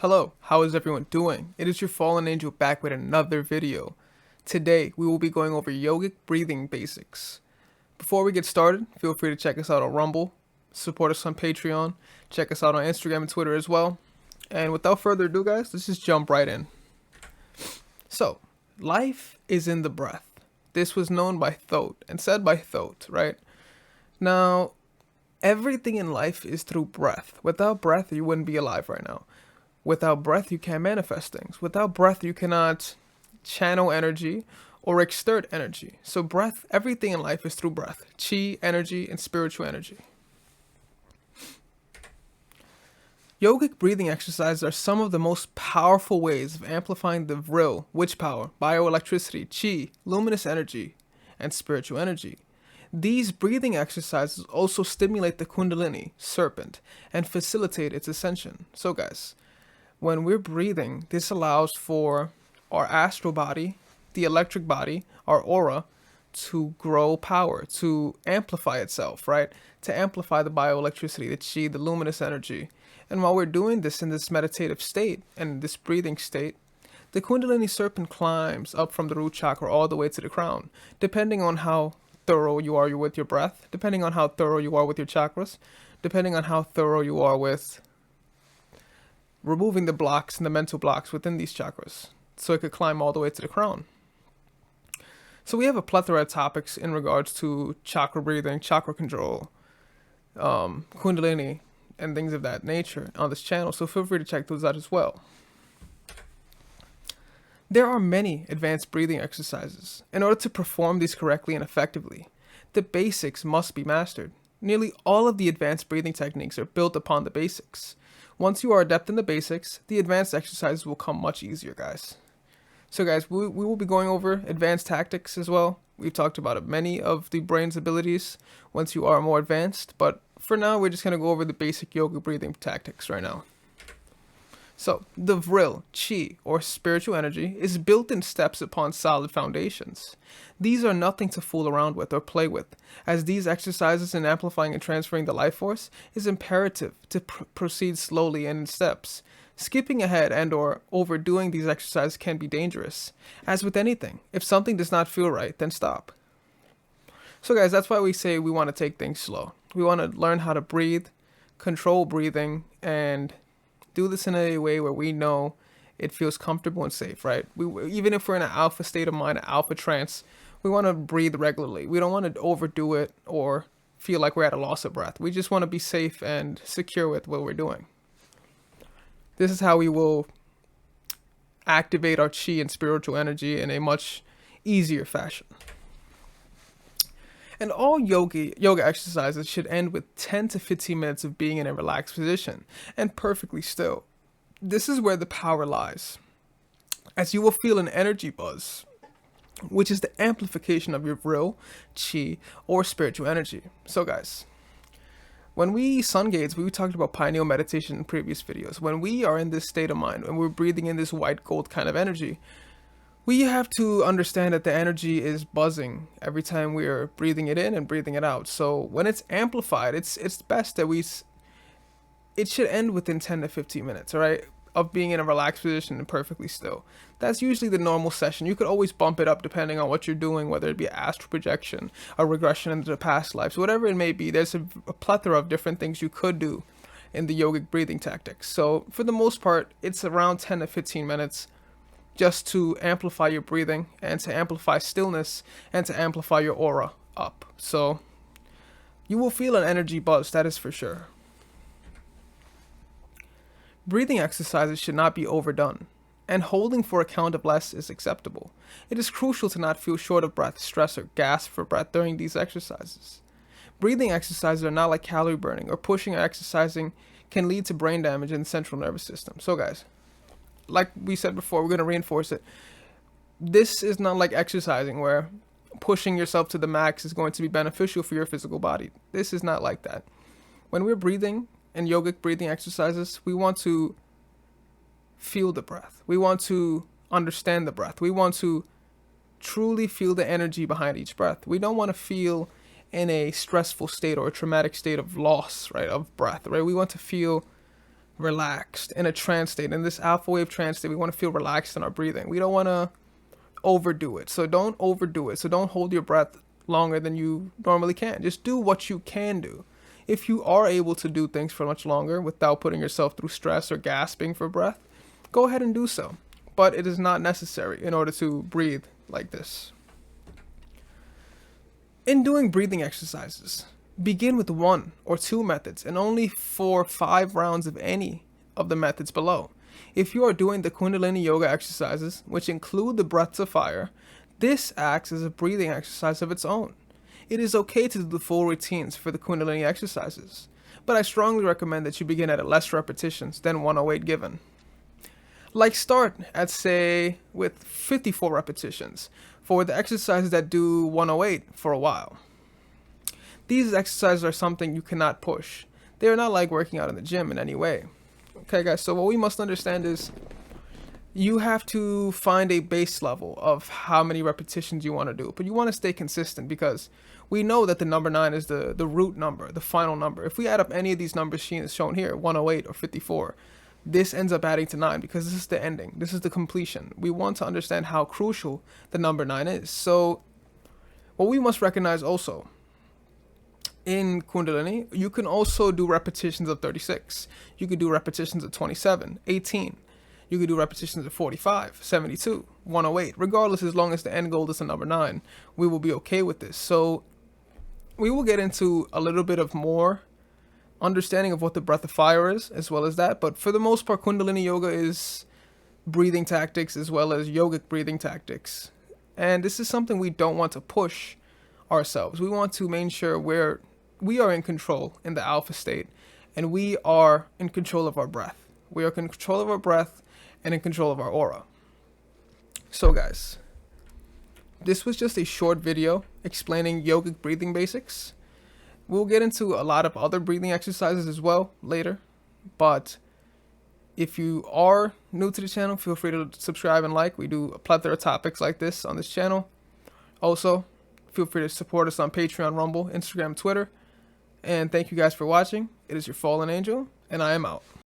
Hello, how is everyone doing? It is your fallen angel back with another video. Today, we will be going over yogic breathing basics. Before we get started, feel free to check us out on Rumble, support us on Patreon, check us out on Instagram and Twitter as well. And without further ado, guys, let's just jump right in. So, life is in the breath. This was known by Thoth and said by Thoth, right? Now, everything in life is through breath. Without breath, you wouldn't be alive right now. Without breath, you can't manifest things. Without breath, you cannot channel energy or exert energy. So breath, everything in life is through breath. Chi, energy, and spiritual energy. Yogic breathing exercises are some of the most powerful ways of amplifying the vril, witch power, bioelectricity, chi, luminous energy, and spiritual energy. These breathing exercises also stimulate the kundalini, serpent, and facilitate its ascension. So guys, when we're breathing, this allows for our astral body, the electric body, our aura, to grow power, to amplify itself, right? To amplify the bioelectricity, the chi, the luminous energy. And while we're doing this in this meditative state and this breathing state, the kundalini serpent climbs up from the root chakra all the way to the crown, depending on how thorough you are with your breath, depending on how thorough you are with your chakras, depending on how thorough you are with removing the blocks and the mental blocks within these chakras, so it could climb all the way to the crown. So we have a plethora of topics in regards to chakra breathing, chakra control, kundalini, and things of that nature on this channel, so feel free to check those out as well. There are many advanced breathing exercises. In order to perform these correctly and effectively, the basics must be mastered. Nearly all of the advanced breathing techniques are built upon the basics. Once you are adept in the basics, the advanced exercises will come much easier, guys. So guys, we will be going over advanced tactics as well. We've talked about many of the brain's abilities once you are more advanced, but for now, we're just going to go over the basic yoga breathing tactics right now. So, the vril, chi, or spiritual energy, is built in steps upon solid foundations. These are nothing to fool around with or play with, as these exercises in amplifying and transferring the life force is imperative to proceed slowly and in steps. Skipping ahead and or overdoing these exercises can be dangerous. As with anything, if something does not feel right, then stop. So guys, that's why we say we want to take things slow. We want to learn how to breathe, control breathing, and do this in a way where we know it feels comfortable and safe, right? Even if we're in an alpha state of mind, an alpha trance, we want to breathe regularly. We don't want to overdo it or feel like we're at a loss of breath. We just want to be safe and secure with what we're doing. This is how we will activate our chi and spiritual energy in a much easier fashion. And all yoga exercises should end with 10 to 15 minutes of being in a relaxed position and perfectly still. This is where the power lies, as you will feel an energy buzz, which is the amplification of your vril, chi, or spiritual energy. So guys, when we sun gaze, we talked about pineal meditation in previous videos. When we are in this state of mind, when we're breathing in this white gold kind of energy, we have to understand that the energy is buzzing every time we are breathing it in and breathing it out. So when it's amplified, it's best that it should end within 10 to 15 minutes, all right, of being in a relaxed position and perfectly still. That's usually the normal session. You could always bump it up depending on what you're doing, whether it be astral projection, a regression into the past lives, whatever it may be. There's a plethora of different things you could do in the yogic breathing tactics. So for the most part, it's around 10 to 15 minutes. Just to amplify your breathing and to amplify stillness and to amplify your aura up. So you will feel an energy buzz, that is for sure. Breathing exercises should not be overdone, and holding for a count of less is acceptable. It is crucial to not feel short of breath, stress, or gasp for breath during these exercises. Breathing exercises are not like calorie burning or pushing or exercising can lead to brain damage in the central nervous system. So guys, like we said before, we're going to reinforce it. This is not like exercising where pushing yourself to the max is going to be beneficial for your physical body. This is not like that. When we're breathing in yogic breathing exercises, we want to feel the breath. We want to understand the breath. We want to truly feel the energy behind each breath. We don't want to feel in a stressful state or a traumatic state of loss, right, of breath, right? We want to feel relaxed in a trance state. In this alpha wave trance state, we want to feel relaxed in our breathing. We don't want to overdo it. So don't overdo it. So don't hold your breath longer than you normally can. Just do what you can do. If you are able to do things for much longer without putting yourself through stress or gasping for breath, go ahead and do so. But it is not necessary in order to breathe like this. In doing breathing exercises, begin with 1 or 2 methods and only 4 or 5 rounds of any of the methods below. If you are doing the Kundalini yoga exercises, which include the breaths of fire, this acts as a breathing exercise of its own. It is okay to do the full routines for the Kundalini exercises, but I strongly recommend that you begin at less repetitions than 108 given. Like start at say with 54 repetitions for the exercises that do 108 for a while. These exercises are something you cannot push. They are not like working out in the gym in any way. Okay guys, so what we must understand is you have to find a base level of how many repetitions you want to do, but you want to stay consistent because we know that the number 9 is the root number, the final number. If we add up any of these numbers shown here, 108 or 54, this ends up adding to 9 because this is the ending. This is the completion. We want to understand how crucial the number 9 is. So what we must recognize also, in Kundalini, you can also do repetitions of 36. You could do repetitions of 27, 18. You could do repetitions of 45, 72, 108. Regardless, as long as the end goal is the number 9, we will be okay with this. So we will get into a little bit of more understanding of what the breath of fire is, as well as that. But for the most part, Kundalini yoga is breathing tactics as well as yogic breathing tactics. And this is something we don't want to push ourselves. We want to make sure we are in control in the alpha state, and we are in control of our breath. We are in control of our breath and in control of our aura. So guys, this was just a short video explaining yogic breathing basics. We'll get into a lot of other breathing exercises as well later, but if you are new to the channel, feel free to subscribe and like. We do a plethora of topics like this on this channel. Also, feel free to support us on Patreon, Rumble, Instagram, Twitter. And thank you guys for watching. It is your fallen angel, and I am out.